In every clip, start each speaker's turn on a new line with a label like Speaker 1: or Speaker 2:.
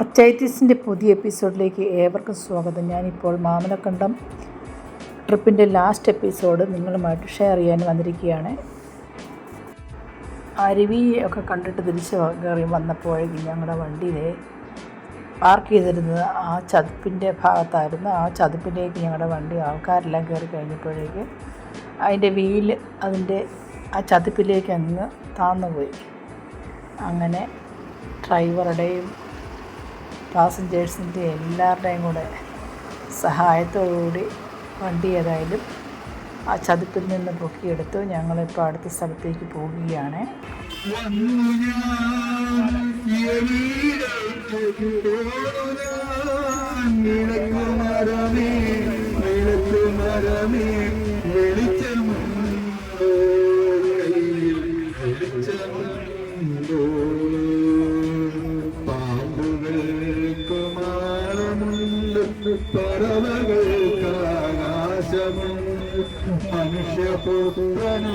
Speaker 1: അച്ചൈറ്റീസിൻ്റെ പുതിയ എപ്പിസോഡിലേക്ക് ഏവർക്കും സ്വാഗതം. ഞാനിപ്പോൾ മാമലക്കണ്ടം ട്രിപ്പിൻ്റെ ലാസ്റ്റ് എപ്പിസോഡ് നിങ്ങളുമായിട്ട് ഷെയർ ചെയ്യാൻ വന്നിരിക്കുകയാണ്. അരുവി ഒക്കെ കണ്ടിട്ട് തിരിച്ച് കയറി വന്നപ്പോഴേക്കും ഞങ്ങളുടെ വണ്ടിയിൽ പാർക്ക് ചെയ്തിരുന്നത് ആ ചതുപ്പിൻ്റെ ഭാഗത്തായിരുന്നു. ആ ചതുപ്പിലേക്ക് ഞങ്ങളുടെ വണ്ടി ആൾക്കാരെല്ലാം കയറി കഴിഞ്ഞപ്പോഴേക്ക് അതിൻ്റെ വീല് ആ ചതുപ്പിലേക്ക് അങ്ങ് താന്നുപോയി. അങ്ങനെ ഡ്രൈവറുടെയും പാസഞ്ചേഴ്സിൻ്റെ എല്ലാവരുടെയും കൂടെ സഹായത്തോടുകൂടി വണ്ടി ഏതായാലും ആ ചതുപ്പിൽ നിന്ന് പൊക്കിയെടുത്തു. ഞങ്ങളിപ്പോൾ അടുത്ത സ്ഥലത്തേക്ക് പോവുകയാണ്.
Speaker 2: മനുഷ്യപുത്രനു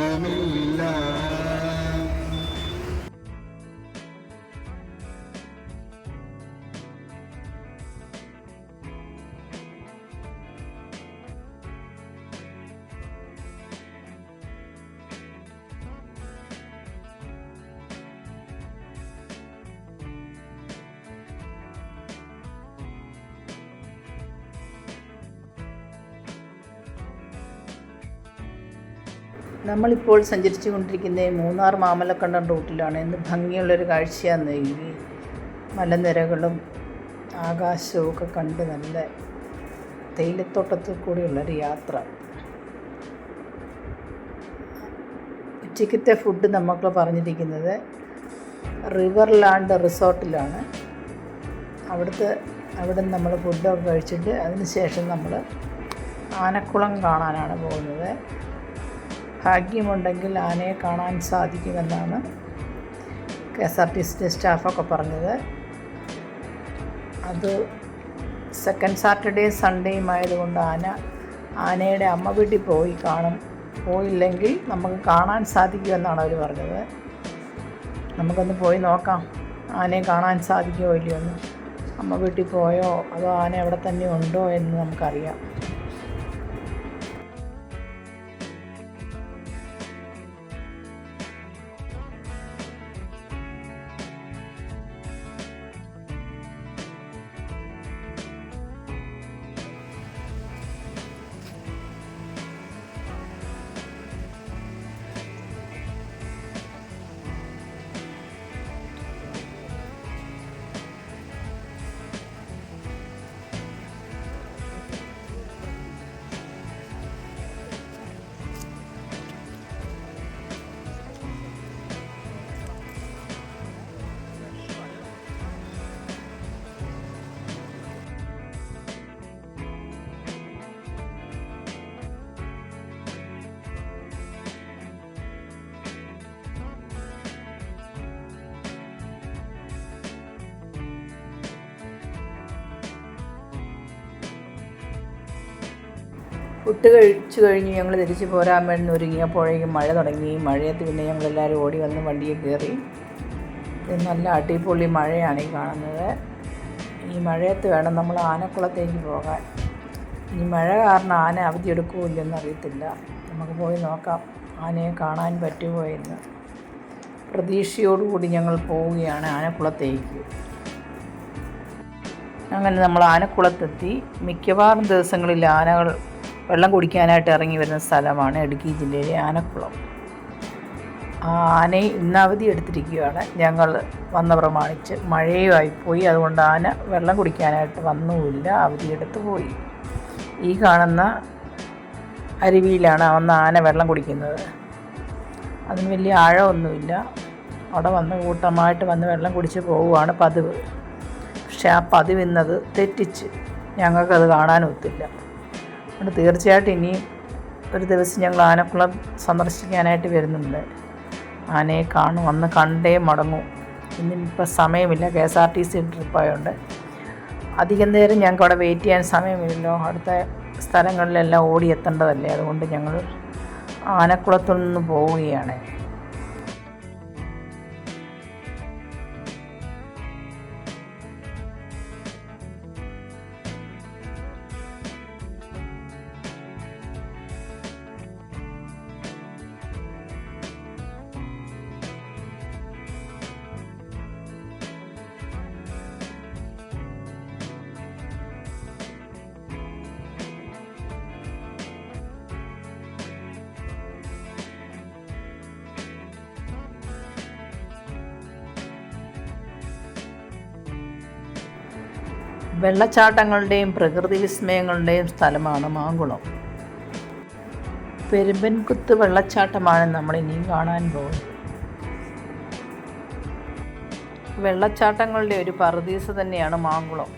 Speaker 2: മണ്ഡമില്ല.
Speaker 1: നമ്മളിപ്പോൾ സഞ്ചരിച്ചു കൊണ്ടിരിക്കുന്ന മൂന്നാർ മാമലക്കണ്ടം റൂട്ടിലാണ്. ഇന്ന് ഭംഗിയുള്ളൊരു കാഴ്ചയാണ്. ഈ മലനിരകളും ആകാശവും ഒക്കെ കണ്ട് നല്ല തേയിലത്തോട്ടത്തിൽ കൂടിയുള്ളൊരു യാത്ര. ഉച്ചയ്ക്കത്തെ ഫുഡ് നമുക്ക് പറഞ്ഞിരിക്കുന്നത് റിവർലാൻഡ് റിസോർട്ടിലാണ്. അവിടെ നമ്മൾ ഫുഡൊക്കെ കഴിച്ചിട്ട് അതിന് ശേഷം നമ്മൾ ആനക്കുളം കാണാനാണ് പോകുന്നത്. ഭാഗ്യമുണ്ടെങ്കിൽ ആനയെ കാണാൻ സാധിക്കുമെന്നാണ് KSRTC സ്റ്റാഫൊക്കെ പറഞ്ഞത്. അത് സെക്കൻഡ് സാറ്റർഡേ സൺഡേയും ആയതുകൊണ്ട് ആനയുടെ അമ്മ വീട്ടിൽ പോയില്ലെങ്കിൽ നമുക്ക് കാണാൻ സാധിക്കുമെന്നാണ് അവർ പറഞ്ഞത്. നമുക്കൊന്ന് പോയി നോക്കാം, ആനയെ കാണാൻ സാധിക്കുമോ ഇല്ലയോ എന്ന്. അമ്മ വീട്ടിൽ പോയോ അതോ ആന അവിടെ തന്നെ ഉണ്ടോ എന്ന് നമുക്കറിയാം. ഫുഡ് കഴിച്ചു കഴിഞ്ഞ് ഞങ്ങൾ തിരിച്ച് പോരാൻ വേണ്ടി ഒരുങ്ങിയപ്പോഴേക്കും മഴ തുടങ്ങി. മഴയത്ത് പിന്നെ ഞങ്ങളെല്ലാവരും ഓടി വന്ന് വണ്ടിയിൽ കയറി. നല്ല അടിപൊളി മഴയാണ് ഈ കാണുന്നത്. ഈ മഴയത്ത് വേണം നമ്മൾ ആനക്കുളത്തേക്ക് പോകാൻ. ഈ മഴ കാരണം ആന അവധി എടുക്കുമോ ഇല്ലെന്ന് അറിയത്തില്ല. നമുക്ക് പോയി നോക്കാം ആനയെ കാണാൻ പറ്റുമോ എന്ന്. പ്രതീക്ഷയോടുകൂടി ഞങ്ങൾ പോവുകയാണ് ആനക്കുളത്തേക്ക്. അങ്ങനെ നമ്മൾ ആനക്കുളത്തെത്തി. മിക്കവാറും ദിവസങ്ങളിൽ ആനകൾ വെള്ളം കുടിക്കാനായിട്ട് ഇറങ്ങി വരുന്ന സ്ഥലമാണ് ഇടുക്കി ജില്ലയിലെ ആനക്കുളം. ആ ആനയെ ഇന്ന് അവധി എടുത്തിരിക്കുകയാണ്. ഞങ്ങൾ വന്ന പ്രമാണിച്ച് മഴയുമായിപ്പോയി. അതുകൊണ്ട് ആന വെള്ളം കുടിക്കാനായിട്ട് വന്നുമില്ല, അവധിയെടുത്ത് പോയി. ഈ കാണുന്ന അരുവിയിലാണ് ആന വെള്ളം കുടിക്കുന്നത്. അതിന് വലിയ ആഴമൊന്നുമില്ല. അവിടെ കൂട്ടമായിട്ട് വന്ന് വെള്ളം കുടിച്ച് പോവുകയാണ് പതിവ്. പക്ഷെ ആ പതിവ് ഇന്നത് തെറ്റിച്ച് ഞങ്ങൾക്കത് കാണാനൊത്തില്ല. അതുകൊണ്ട് തീർച്ചയായിട്ടും ഇനിയും ഒരു ദിവസം ഞങ്ങൾ ആനക്കുളം സന്ദർശിക്കാനായിട്ട് വരുന്നുണ്ട്. ആനയെ വന്ന് കണ്ടേ മടങ്ങൂ. ഇന്നിപ്പോൾ സമയമില്ല, KSRTC ട്രിപ്പായതുകൊണ്ട് അധികം നേരം ഞങ്ങൾക്ക് അവിടെ വെയിറ്റ് ചെയ്യാൻ സമയമില്ലല്ലോ. അടുത്ത സ്ഥലങ്ങളിലെല്ലാം ഓടിയെത്തേണ്ടതല്ലേ. അതുകൊണ്ട് ഞങ്ങൾ ആനക്കുളത്തു നിന്ന് പോവുകയാണ്. വെള്ളച്ചാട്ടങ്ങളുടെയും പ്രകൃതി വിസ്മയങ്ങളുടെയും സ്ഥലമാണ് മാങ്കുളം. പെരുമ്പൻകുത്ത് വെള്ളച്ചാട്ടമാണ് നമ്മൾ ഇനിയും കാണാൻ പോകുന്നത്. വെള്ളച്ചാട്ടങ്ങളുടെ ഒരു പറുദീസ തന്നെയാണ് മാങ്കുളം.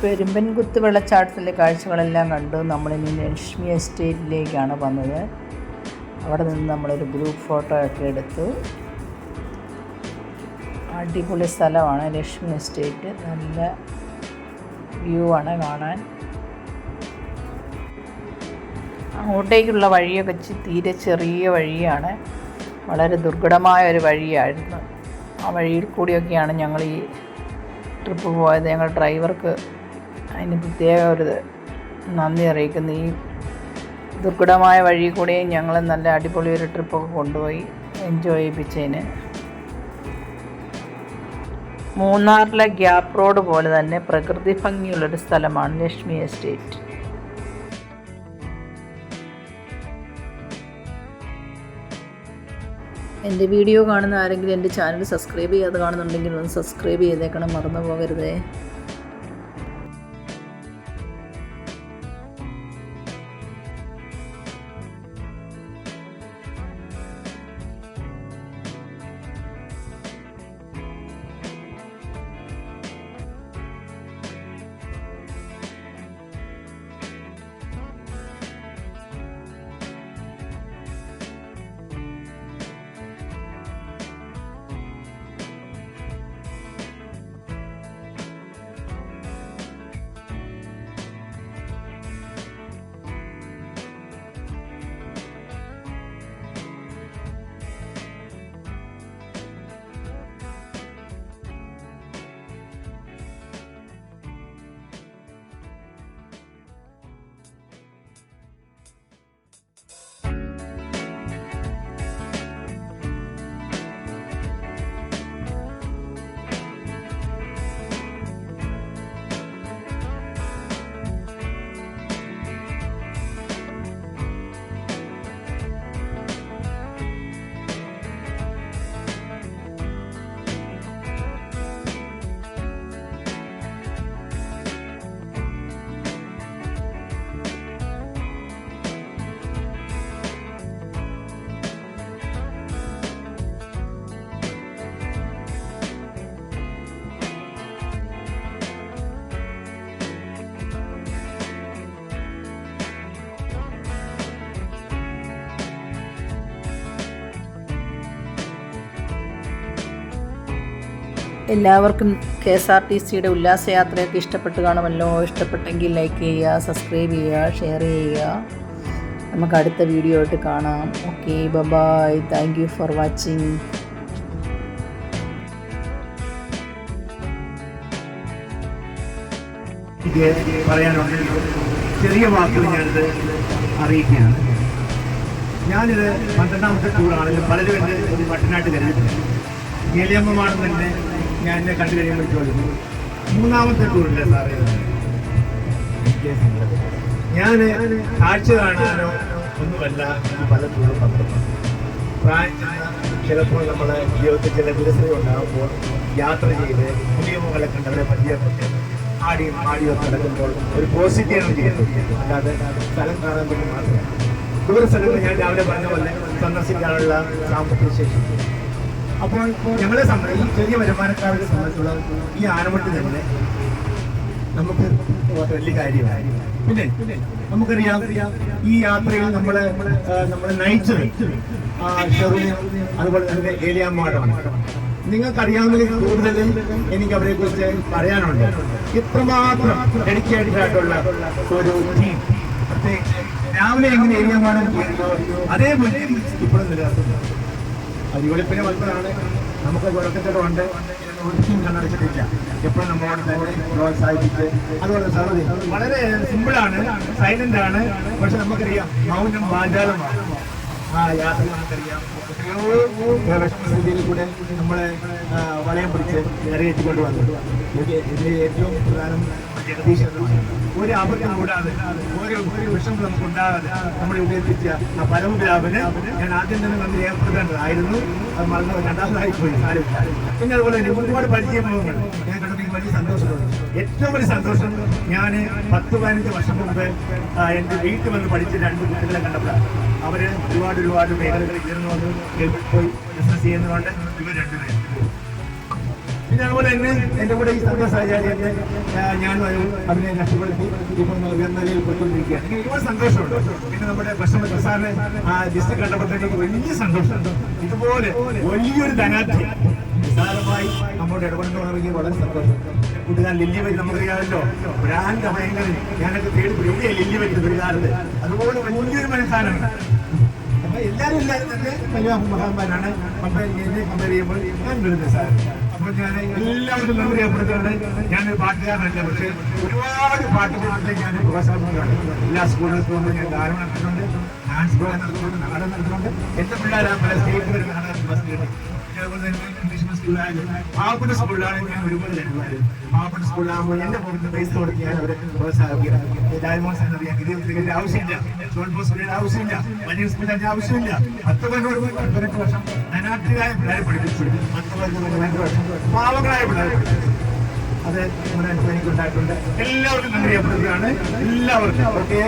Speaker 1: പെരുമ്പൻകുത്ത് വെള്ളച്ചാട്ടത്തിലെ കാഴ്ചകളെല്ലാം കണ്ട് നമ്മളിനി ലക്ഷ്മി എസ്റ്റേറ്റിലേക്കാണ് വന്നത്. അവിടെ നിന്ന് നമ്മളൊരു ഗ്രൂപ്പ് ഫോട്ടോ ഒക്കെ എടുത്തു. അടിപൊളി സ്ഥലമാണ് ലക്ഷ്മി എസ്റ്റേറ്റ്. നല്ല വ്യൂ ആണ് കാണാൻ. അങ്ങോട്ടേക്കുള്ള വഴിയൊക്കെ തീരെ ചെറിയ വഴിയാണ്. വളരെ ദുർഘടമായ ഒരു വഴിയായിരുന്നു. ആ വഴിയിൽ കൂടിയൊക്കെയാണ് ഞങ്ങൾ ഈ ട്രിപ്പ് പോയത്. ഞങ്ങൾ ഡ്രൈവർക്ക് അതിന് പ്രത്യേക ഒരു നന്ദി അറിയിക്കുന്നു. ഈ ദുർഘടമായ വഴി കൂടിയും ഞങ്ങൾ നല്ല അടിപൊളി ഒരു ട്രിപ്പൊക്കെ കൊണ്ടുപോയി എൻജോയ് ചെയ്യിപ്പിച്ചതിന്. മൂന്നാറിലെ ഗ്യാപ്പ് റോഡ് പോലെ തന്നെ പ്രകൃതി ഭംഗിയുള്ളൊരു സ്ഥലമാണ് ലക്ഷ്മി എസ്റ്റേറ്റ്. എൻ്റെ വീഡിയോ കാണുന്ന ആരെങ്കിലും എൻ്റെ ചാനൽ സബ്സ്ക്രൈബ് ചെയ്യാതെ കാണുന്നുണ്ടെങ്കിൽ ഒന്ന് സബ്സ്ക്രൈബ് ചെയ്തേക്കണം, മറന്നു പോകരുതേ. എല്ലാവർക്കും KSRTCയുടെ ഉല്ലാസയാത്രയൊക്കെ ഇഷ്ടപ്പെട്ട് കാണുമല്ലോ. ഇഷ്ടപ്പെട്ടെങ്കിൽ ലൈക്ക് ചെയ്യുക, സബ്സ്ക്രൈബ് ചെയ്യുക, ഷെയർ ചെയ്യുക. നമുക്ക് അടുത്ത വീഡിയോ ആയിട്ട് കാണാം. Okay, bye. Thank you for watching.
Speaker 3: പറയാനുണ്ട്. ചെറിയ വാക്കുകൾ ഞാനിത് അറിയിക്കുകയാണ്. ഞാനിത് 12ാമത്തെ ടൂറാണെങ്കിലും പലരും എൻ്റെ ഒരു പട്ടനായിട്ട് കരുതിയിട്ടുണ്ട്. ഏലിയമ്മമാണെന്ന് തന്നെ ഞാൻ എന്നെ കണ്ടു കഴിയുമ്പോൾ ചോദിച്ചു, 3ാമത്തെ ടൂറിൻ്റെ സാറേ. ഞാൻ കാഴ്ച കാണാനോ ഒന്നുമല്ല ഈ പല ടൂറും പങ്കെടുക്കും. പ്രായം ചിലപ്പോൾ നമ്മുടെ ജീവിതത്തിൽ ചില വിരസത ഉണ്ടാകുമ്പോൾ യാത്ര ചെയ്ത് പുതിയ മുകളെ കണ്ടവരെ പരിചയപ്പെട്ട് ആടിയും ആടിയൊക്കെ നടക്കുമ്പോൾ ഒരു പോസിറ്റീവ് എനർജി കിട്ടും. അല്ലാതെ സ്ഥലം കാണാൻ വേണ്ടി മാത്രമല്ല. ദൂര സ്ഥലങ്ങൾ ഞാൻ രാവിലെ പറഞ്ഞ പോലെ സന്ദർശിക്കാനുള്ള സാമ്പത്തിക ശേഷി. അപ്പോൾ ഞങ്ങളെ സംബന്ധിച്ച് ഈ ചെറിയ വരുമാനക്കാരുടെ സംബന്ധിച്ചുള്ള ഈ ആനവട്ടി തന്നെ നമുക്ക് വലിയ കാര്യമായി. പിന്നെ നമുക്കറിയാം, ഈ യാത്രയിൽ നമ്മളെ നയിച്ചത് ഷെറിനും അതുപോലെ തന്നെ ഏലിയാമ്മാടാണ്. നിങ്ങൾക്കറിയാവുന്നതിൽ കൂടുതൽ എനിക്ക് അവരെ കുറിച്ച് പറയാനുണ്ട്. ഇത്രമാത്രം ഡെഡിക്കേറ്റഡ് ആയിട്ടുള്ള ഒരു ടീം, പ്രത്യേകിച്ച് രാവിലെ എങ്ങനെ ഏരിയമാണം ചെയ്യുന്നോ അതേപോലെ ഇപ്പോഴും നിലനിർത്തുന്നു. അത് വെളുപ്പിനെ വന്നതാണ്. നമുക്ക് തുടക്കത്തിലുണ്ട്, ഒരിക്കലും കണ്ണടച്ചിട്ടില്ല. എപ്പോഴും നമ്മളോട് തന്നെ പ്രോത്സാഹിപ്പിച്ച് അതുപോലെ സർവ്വതി വളരെ സിമ്പിളാണ്, സൈലന്റ് ആണ്. പക്ഷെ നമുക്കറിയാം മൗനം വാചാലമാണ്. ആ യാത്ര നമുക്കറിയാം എത്രയോ വിഷമസ്ഥിതിയിൽ കൂടെ നമ്മളെ വലയം പിടിച്ച് കരയേറ്റിക്കൊണ്ട് വന്നു. ഇതിൽ ഏറ്റവും പ്രധാനം ജഗദീശ് ഒരു അബദ്ധം കൂടാതെ ഒരു വിഷമം നമുക്ക് ഉണ്ടാകാതെ നമ്മളെ ഉപയോഗിച്ച ആ പരമപിതാവിന് ഞാൻ ആദ്യം തന്നെ നന്ദി രേഖപ്പെടുത്തേണ്ടതായിരുന്നു. അത് മറന്നു, രണ്ടാമതായി പോയി. പിന്നെ അതുപോലെ തന്നെ ഒരുപാട് പരിചയമുഖങ്ങൾ ഞാൻ കണ്ടപ്പോൾ വലിയ സന്തോഷമുണ്ട്. ഏറ്റവും വലിയ സന്തോഷം, ഞാൻ 10-15 വർഷം മുമ്പ് എൻ്റെ വീട്ടിൽ വന്ന് പഠിച്ച 2 കുട്ടികളെ കണ്ടപ്പോഴാണ്. അവർ ഒരുപാട് മേഖലകളിൽ ഉയർന്നു വന്ന് ഗൾഫിൽ പോയി ബിസിനസ് ചെയ്യുന്നതുകൊണ്ട് ഇവർ 2 പേരും. പിന്നെ അതുപോലെ തന്നെ എൻ്റെ കൂടെ ഈ സന്തോഷാചാര്യൻ്റെ ഞാൻ അതിനെ നഷ്ടപ്പെടുത്തി ഇപ്പോൾ ഉയർന്ന നിലയിൽ പോയിക്കൊണ്ടിരിക്കുകയാണ്. എനിക്ക് ഒരുപാട് സന്തോഷമുണ്ട്. പിന്നെ നമ്മുടെ ഭക്ഷണ സാറിന് ലിസ്റ്റ് കണ്ടപ്പോഴത്തേക്ക് എനിക്ക് വലിയ സന്തോഷമുണ്ട്. ഇതുപോലെ വലിയൊരു ധനാർത്ഥി നിസ്സാരമായി നമ്മോട് ഇടപെടുന്നവർക്ക് വളരെ സന്തോഷം. കൂട്ടുകാരൻ ലില്ലി വൈദ്യ നമുക്കറിയാമല്ലോ, ബ്രാൻഡ് ഭയങ്കര. ഞാനൊക്കെ തേടി എവിടെയാണ് ലില്ലി വൈദ്യ പെരുകാറുണ്ട്. അതുപോലെ വലിയൊരു മനസ്സാനാണ്. അപ്പൊ എല്ലാവരും തന്നെ വലിയ മഹാന്മാരാണ്. എന്നെ കമ്പയർ ചെയ്യുമ്പോൾ ഞാൻ വരുന്നത് സാർ. അപ്പോൾ ഞാൻ എല്ലാവർക്കും നന്ദി രേഖപ്പെടുത്തുന്നുണ്ട്. ഞാനൊരു പാട്ടുകാരനല്ല, പക്ഷേ ഒരുപാട് പാട്ടുകാരുടെ ഞാൻ പ്രോത്സാഹനമാണ്. എല്ലാ സ്കൂളുകൾക്കും കൊണ്ട് ഞാൻ ഗാനം നടത്തുന്നുണ്ട്, ഡാൻസ് പ്രോഗ്രാം നടത്തുന്നുണ്ട്, നാടകം നടത്തുന്നുണ്ട്. എൻ്റെ പിള്ളേരാ പല സ്റ്റേറ്റ് നാടകം ബസ് കിട്ടി. അതുപോലെ തന്നെ ഇംഗ്ലീഷ് സ്കൂളിലായാലും പാവപ്പെട്ട സ്കൂളിലാണെങ്കിൽ ഞാൻ ഒരുപാട് രണ്ടുപേരും പാവപ്പെട്ട സ്കൂളിലാകുമ്പോൾ എൻ്റെ പോകുന്ന പൈസ കൊടുത്ത് ഞാൻ അവരെ പ്രോത്സാഹിപ്പിക്കാം. രാജ്മോഹൻ അറിയാം, ഇതിന്റെ ആവശ്യമില്ല, സ്കൂളിന്റെ ആവശ്യമില്ല, വലിയ സ്കൂളിന്റെ ആവശ്യമില്ല. 10-15 വർഷം അനാഥരായ പിള്ളേരെ പഠിപ്പിച്ചു. 10-15 വർഷം പാവങ്ങളായ പിള്ളേരെ പഠിപ്പിച്ചു. അത് നമ്മുടെ എനിക്കുണ്ടായിട്ടുണ്ട്. എല്ലാവർക്കും നന്ദി രേഖപ്പെടുത്തുകയാണ്. എല്ലാവർക്കും ഓക്കെ.